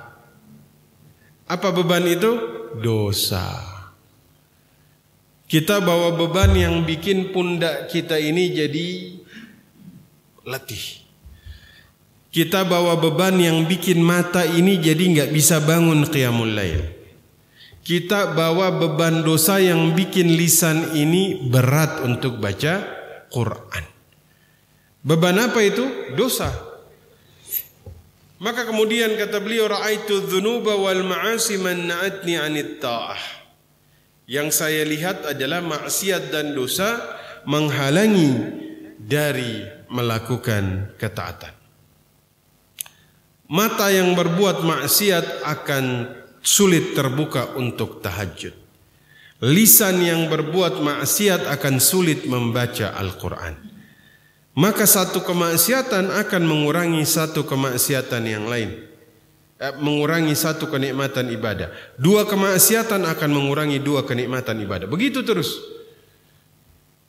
Apa beban itu? Dosa. Kita bawa beban yang bikin pundak kita ini jadi letih. Kita bawa beban yang bikin mata ini jadi nggak bisa bangun qiyamul lail. Kita bawa beban dosa yang bikin lisan ini berat untuk baca Quran. Beban apa itu? Dosa. Maka kemudian kata beliau, ra'aitu dzunuba wal ma'asi manna'atni 'anit ta'ah. Yang saya lihat adalah maksiat dan dosa menghalangi dari melakukan ketaatan. Mata yang berbuat maksiat akan sulit terbuka untuk tahajud. Lisan yang berbuat maksiat akan sulit membaca Al-Quran. Maka satu kemaksiatan akan mengurangi satu kemaksiatan yang lain. Mengurangi satu kenikmatan ibadah. Dua kemaksiatan akan mengurangi dua kenikmatan ibadah. Begitu terus.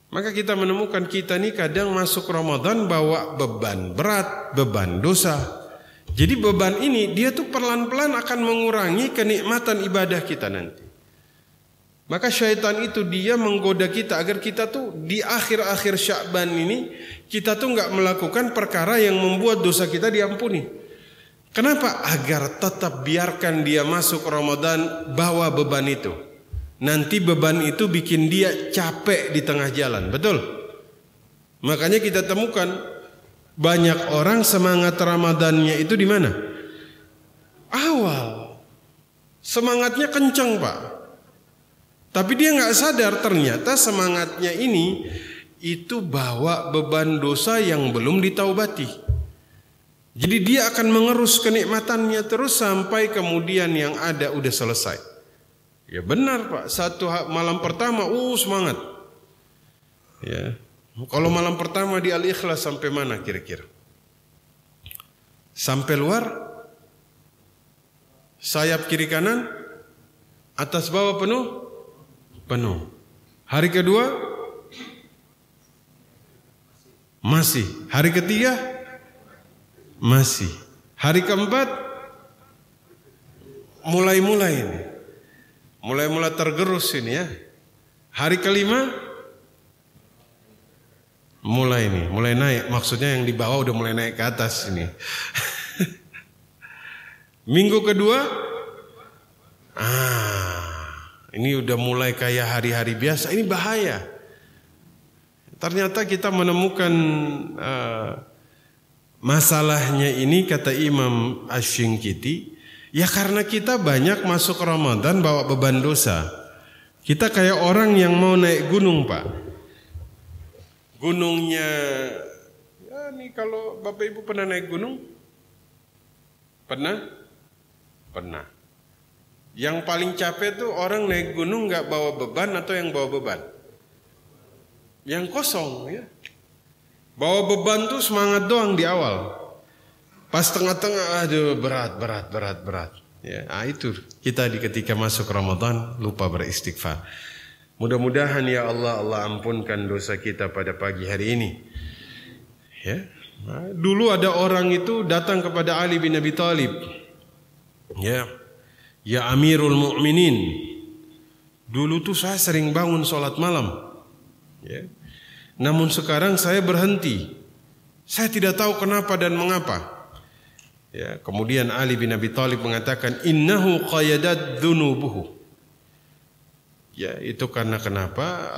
Maka kita menemukan kita ini kadang masuk Ramadan bawa beban berat, beban dosa. Jadi beban ini dia tuh pelan-pelan akan mengurangi kenikmatan ibadah kita nanti. Maka syaitan itu dia menggoda kita agar kita tuh di akhir-akhir Sya'ban ini kita tuh nggak melakukan perkara yang membuat dosa kita diampuni. Kenapa? Agar tetap biarkan dia masuk Ramadan bawa beban itu. Nanti beban itu bikin dia capek di tengah jalan, betul? Makanya kita temukan banyak orang semangat Ramadannya itu di mana? Awal. Semangatnya kenceng, Pak. Tapi dia nggak sadar ternyata semangatnya ini itu bawa beban dosa yang belum ditaubati. Jadi dia akan mengerus kenikmatannya terus sampai kemudian yang ada udah selesai. Ya benar, Pak. Satu malam pertama, semangat. Ya. Kalau malam pertama di Al-Ikhlas sampai mana kira-kira? Sampai luar sayap kiri kanan, atas bawah penuh, penuh. Hari kedua masih. Hari ketiga masih. Hari keempat mulai ini. Mulai tergerus ini ya. Hari kelima mulai naik. Maksudnya yang di bawah udah mulai naik ke atas ini. Minggu kedua, ini udah mulai kayak hari-hari biasa. Ini bahaya. Ternyata kita menemukan masalahnya ini, kata Imam Asy-Syinkiti, ya karena kita banyak masuk Ramadan bawa beban dosa. Kita kayak orang yang mau naik gunung, Pak. Gunungnya, ya nih kalau Bapak Ibu pernah naik gunung? Pernah? Pernah. Yang paling capek tuh orang naik gunung gak bawa beban atau yang bawa beban? Yang kosong ya. Bawa beban tuh semangat doang di awal. Pas tengah-tengah, aduh berat. Ya, itu kita ketika masuk Ramadan lupa beristighfar. Mudah-mudahan ya Allah ampunkan dosa kita pada pagi hari ini. Ya. Dulu ada orang itu datang kepada Ali bin Abi Thalib. Ya Amirul Mu'minin, dulu tuh saya sering bangun sholat malam. Ya. Namun sekarang saya berhenti. Saya tidak tahu kenapa dan mengapa. Ya, kemudian Ali bin Abi Thalib mengatakan, innahu qayadat dhunubuhu. Ya, itu karena kenapa?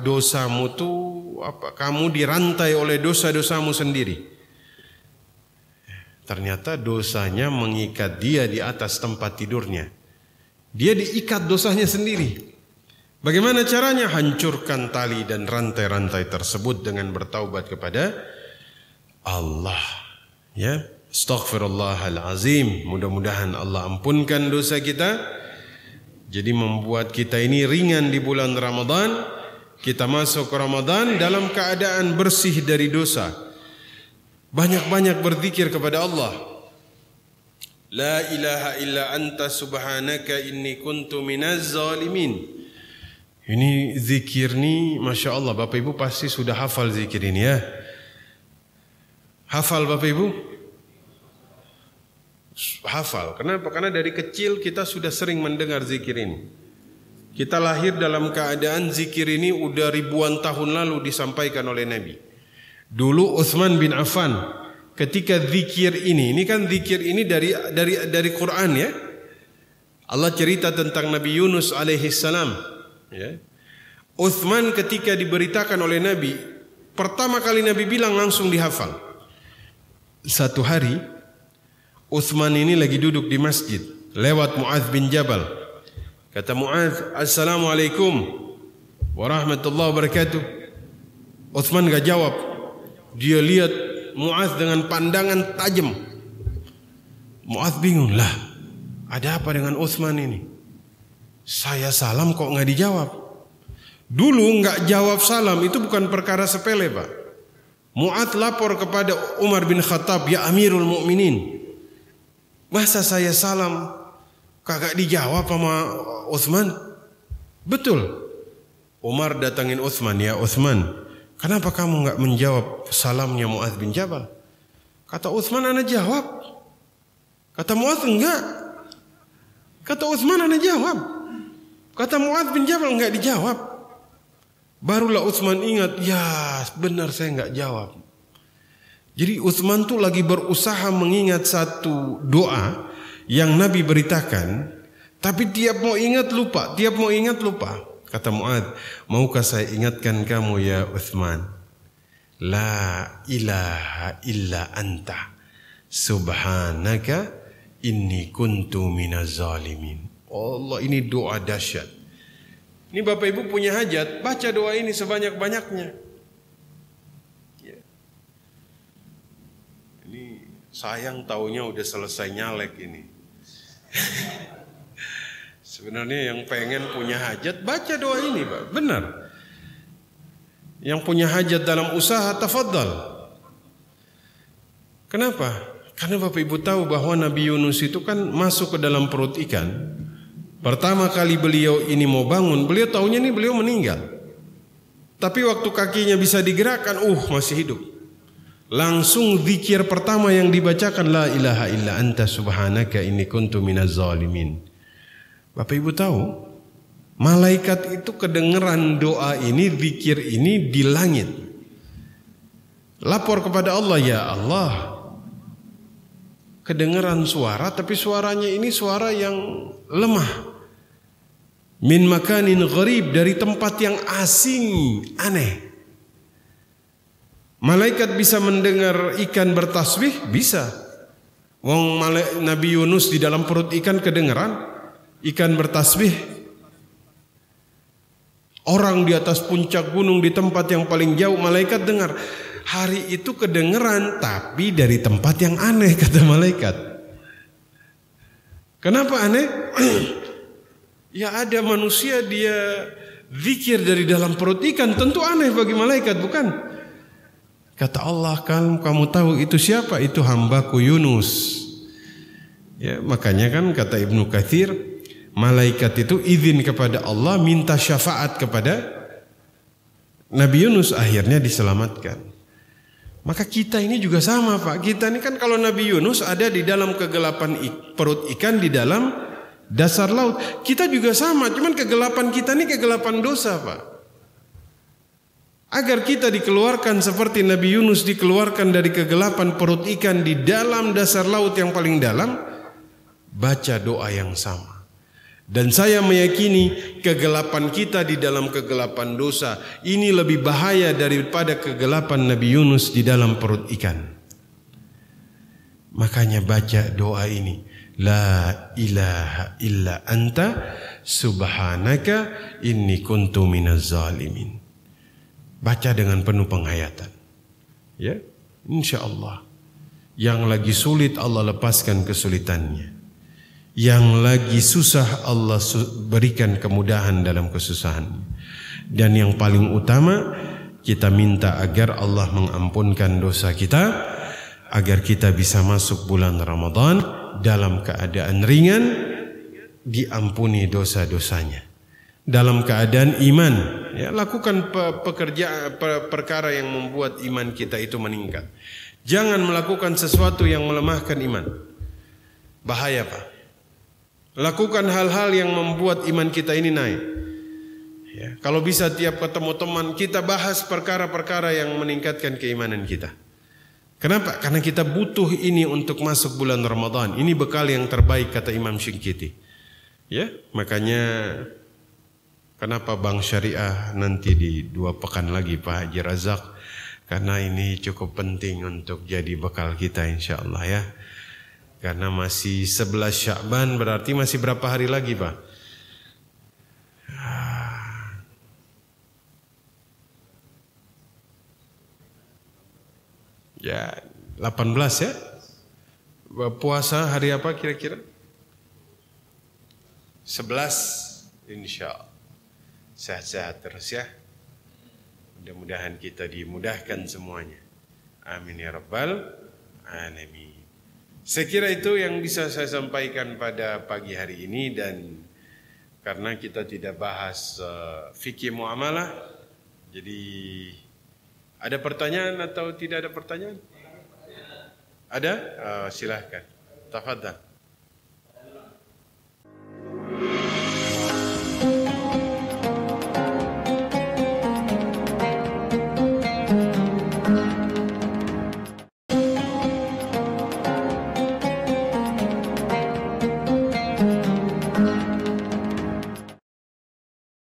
Dosamu tuh kamu dirantai oleh dosa-dosamu sendiri. Ternyata dosanya mengikat dia di atas tempat tidurnya. Dia diikat dosanya sendiri. Bagaimana caranya? Hancurkan tali dan rantai-rantai tersebut dengan bertaubat kepada Allah. Ya, astaghfirullahalazim. Mudah-mudahan Allah ampunkan dosa kita. Jadi membuat kita ini ringan di bulan Ramadan. Kita masuk Ramadan dalam keadaan bersih dari dosa. Banyak-banyak berzikir kepada Allah. La ilaha illa anta subhanaka inni kuntu minaz zalimin. Ini zikir nih, Masya Allah, Bapak Ibu pasti sudah hafal zikir ini ya. Hafal Bapak Ibu? Hafal. Kenapa? Karena dari kecil kita sudah sering mendengar zikir ini. Kita lahir dalam keadaan zikir ini udah ribuan tahun lalu disampaikan oleh Nabi. Dulu Utsman bin Affan ketika zikir ini kan zikir ini dari Quran ya. Allah cerita tentang Nabi Yunus alaihi salam ya. Utsman ketika diberitakan oleh Nabi, pertama kali Nabi bilang langsung dihafal. Satu hari Utsman ini lagi duduk di masjid, lewat Muadz bin Jabal. Kata Muadz, "Assalamualaikum warahmatullahi wabarakatuh." Utsman gak jawab. Dia lihat Muadz dengan pandangan tajam. Muadz bingung, lah ada apa dengan Utsman ini? Saya salam kok gak dijawab. Dulu gak jawab salam itu bukan perkara sepele, Pak. Muadz lapor kepada Umar bin Khattab, ya Amirul Mu'minin, masa saya salam kagak dijawab sama Utsman? Betul. Umar datangin Utsman, ya Utsman, kenapa kamu enggak menjawab salamnya Muadz bin Jabal? Kata Utsman, ana jawab. Kata Muadz, enggak. Kata Utsman, ana jawab. Kata Muadz bin Jabal, enggak dijawab. Barulah Utsman ingat, ya benar saya enggak jawab. Jadi Utsman tuh lagi berusaha mengingat satu doa yang Nabi beritakan, tapi tiap mau ingat lupa, Kata Muadz, maukah saya ingatkan kamu ya Utsman? La ilaha illa anta subhanaka inni kuntu minaz zalimin. Allah, ini doa dahsyat. Ini Bapak Ibu punya hajat, baca doa ini sebanyak-banyaknya. Ya. Ini sayang taunya udah selesai nyalek ini. Sebenarnya yang pengen punya hajat baca doa ini, Pak. Benar. Yang punya hajat dalam usaha, tafadhal. Kenapa? Karena Bapak Ibu tahu bahwa Nabi Yunus itu kan masuk ke dalam perut ikan. Pertama kali beliau ini mau bangun, beliau taunya nih beliau meninggal. Tapi waktu kakinya bisa digerakkan, masih hidup. Langsung zikir pertama yang dibacakan, la ilaha illa anta subhanaka inni kuntu minaz zalimin. Bapak Ibu tahu, malaikat itu kedengeran doa ini, zikir ini di langit. Lapor kepada Allah, ya Allah, kedengeran suara, tapi suaranya ini suara yang lemah. Min makanin gharib, dari tempat yang asing, aneh. Malaikat bisa mendengar ikan bertasbih? Bisa. Wong Nabi Yunus di dalam perut ikan kedengeran ikan bertasbih. Orang di atas puncak gunung di tempat yang paling jauh, malaikat dengar. Hari itu kedengeran, tapi dari tempat yang aneh, kata malaikat. Kenapa aneh? Ya ada manusia dia zikir dari dalam perut ikan, tentu aneh bagi malaikat, bukan? Kata Allah, kan kamu tahu itu siapa? Itu hambaku Yunus. Ya, makanya kan kata Ibnu Katsir, malaikat itu izin kepada Allah, minta syafaat kepada Nabi Yunus, akhirnya diselamatkan. Maka kita ini juga sama, Pak. Kita ini kan kalau Nabi Yunus ada di dalam kegelapan perut ikan, di dalam dasar laut. Kita juga sama, cuman kegelapan kita ini kegelapan dosa, Pak. Agar kita dikeluarkan seperti Nabi Yunus dikeluarkan dari kegelapan perut ikan di dalam dasar laut yang paling dalam, baca doa yang sama. Dan saya meyakini kegelapan kita di dalam kegelapan dosa ini lebih bahaya daripada kegelapan Nabi Yunus di dalam perut ikan. Makanya baca doa ini. La ilaha illa anta subhanaka inni kuntu minaz zalimin. Baca dengan penuh penghayatan. Ya, insyaallah. Yang lagi sulit Allah lepaskan kesulitannya. Yang lagi susah Allah berikan kemudahan dalam kesusahannya. Dan yang paling utama, kita minta agar Allah mengampunkan dosa kita, agar kita bisa masuk bulan Ramadan dalam keadaan ringan, diampuni dosa-dosanya. Dalam keadaan iman, ya, lakukan perkara yang membuat iman kita itu meningkat. Jangan melakukan sesuatu yang melemahkan iman. Bahaya, Pak. Lakukan hal-hal yang membuat iman kita ini naik. Ya, kalau bisa tiap ketemu teman kita bahas perkara-perkara yang meningkatkan keimanan kita. Kenapa? Karena kita butuh ini untuk masuk bulan Ramadan. Ini bekal yang terbaik, kata Imam Syinqiti. Ya, makanya kenapa Bank Syariah nanti di 2 pekan lagi Pak Haji Razak? Karena ini cukup penting untuk jadi bekal kita insyaallah ya. Karena masih 11 Sya'ban, berarti masih berapa hari lagi Pak? Ya, 18 ya. Puasa hari apa kira-kira? 11 insyaallah. Sehat-sehat terus ya. Mudah-mudahan kita dimudahkan semuanya. Amin ya rabbal alamin. Saya kira itu yang bisa saya sampaikan pada pagi hari ini, dan karena kita tidak bahas fikih muamalah, jadi ada pertanyaan atau tidak ada pertanyaan? Ada? Silahkan. Tafadhal.